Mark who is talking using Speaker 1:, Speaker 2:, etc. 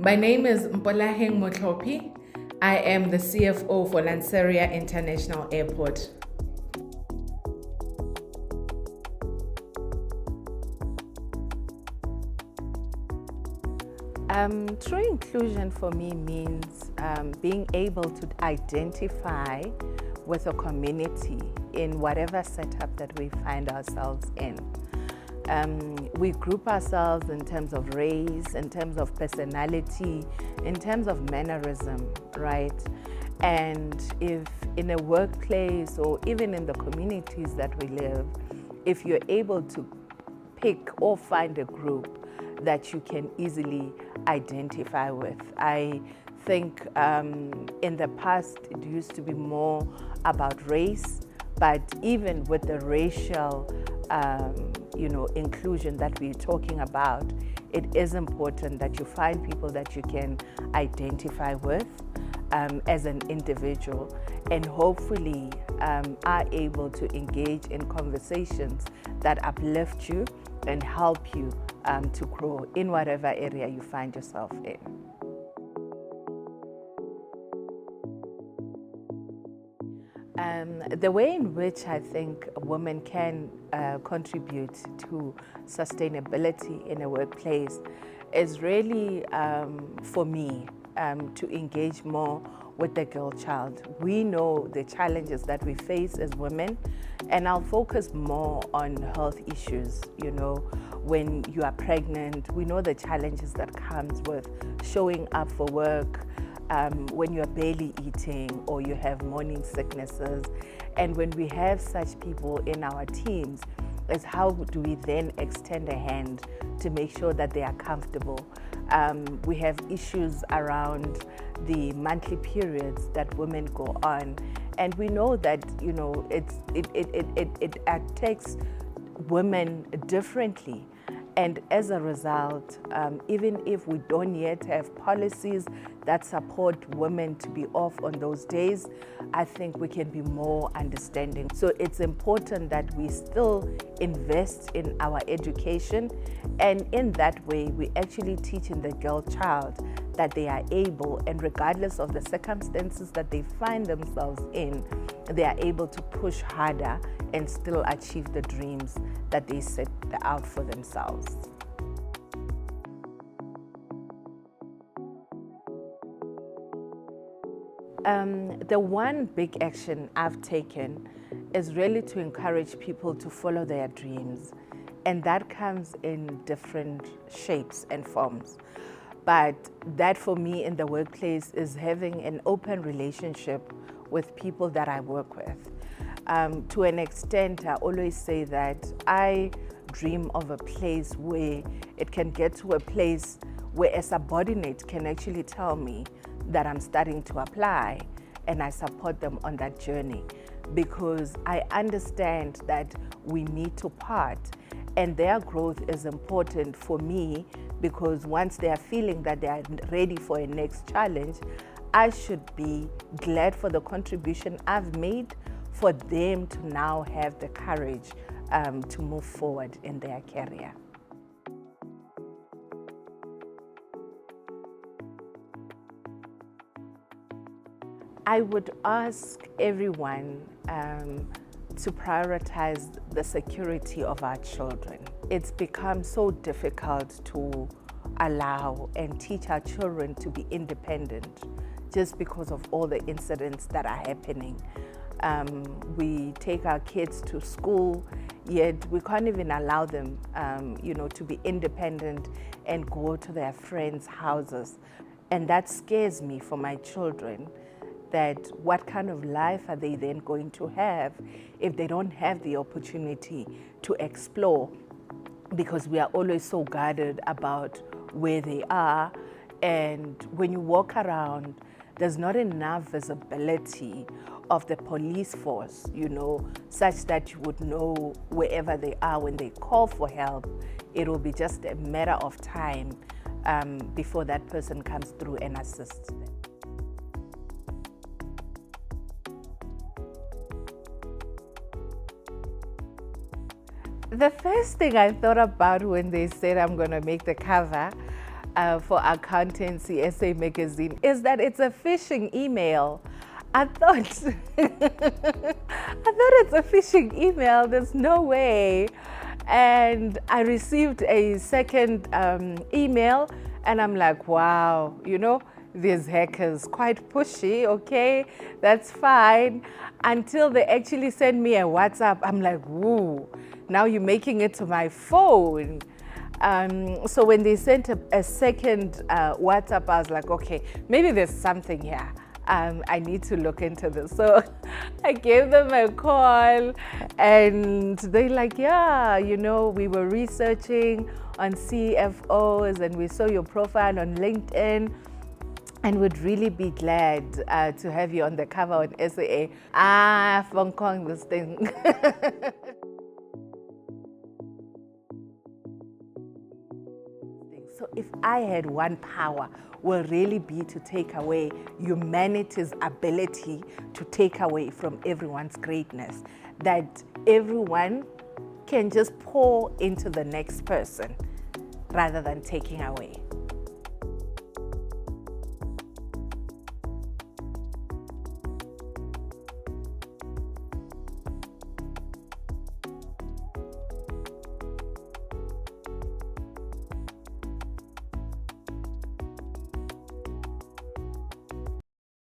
Speaker 1: My name is Mpolaheng Mohlopi. I am the CFO for Lanseria International Airport.
Speaker 2: True inclusion for me means being able to identify with a community in whatever setup that we find ourselves in. We group ourselves in terms of race, in terms of personality, in terms of mannerism, right? And if in a workplace or even in the communities that we live, if you're able to pick or find a group that you can easily identify with. I think in the past it used to be more about race, but even with the racial inclusion that we're talking about, it is important that you find people that you can identify with as an individual, and hopefully are able to engage in conversations that uplift you and help you to grow in whatever area you find yourself in. The way in which I think women can contribute to sustainability in a workplace is really, for me, to engage more with the girl child. We know the challenges that we face as women, and I'll focus more on health issues. You know, when you are pregnant, we know the challenges that comes with showing up for work, when you're barely eating or you have morning sicknesses. And when we have such people in our teams, is how do we then extend a hand to make sure that they are comfortable? We have issues around the monthly periods that women go on, and we know that it attacks women differently. And as a result, even if we don't yet have policies that support women to be off on those days, I think we can be more understanding. So it's important that we still invest in our education, and in that way, we actually teach in the girl child that they are able, and regardless of the circumstances that they find themselves in, they are able to push harder and still achieve the dreams that they set out for themselves. The one big action I've taken is really to encourage people to follow their dreams. And that comes in different shapes and forms. But that for me in the workplace is having an open relationship with people that I work with. To an extent, I always say that I dream of a place where it can get to a place where a subordinate can actually tell me that I'm starting to apply, and I support them on that journey, because I understand that we need to part, and their growth is important for me, because once they are feeling that they are ready for a next challenge, I should be glad for the contribution I've made for them to now have the courage to move forward in their career. I would ask everyone to prioritize the security of our children. It's become so difficult to allow and teach our children to be independent just because of all the incidents that are happening. We take our kids to school, yet we can't even allow them to be independent and go to their friends' houses. And that scares me for my children, that what kind of life are they then going to have if they don't have the opportunity to explore, because we are always so guarded about where they are. And when you walk around, there's not enough visibility of the police force, such that you would know wherever they are when they call for help. It will be just a matter of time before that person comes through and assists them. The first thing I thought about when they said I'm going to make the cover for Accountancy SA magazine is that it's a phishing email. I thought, it's a phishing email. There's no way. And I received a second email, and I'm like, wow, these hackers quite pushy. Okay, that's fine. Until they actually send me a WhatsApp, I'm like, woo, now you're making it to my phone. So when they sent a second WhatsApp, I was like, okay, maybe there's something here. I need to look into this. So I gave them a call, and they're like, yeah, we were researching on CFOs and we saw your profile on LinkedIn and would really be glad to have you on the cover on SAA. Hong Kong, this thing. So if I had one power, will really be to take away humanity's ability to take away from everyone's greatness, that everyone can just pour into the next person rather than taking away.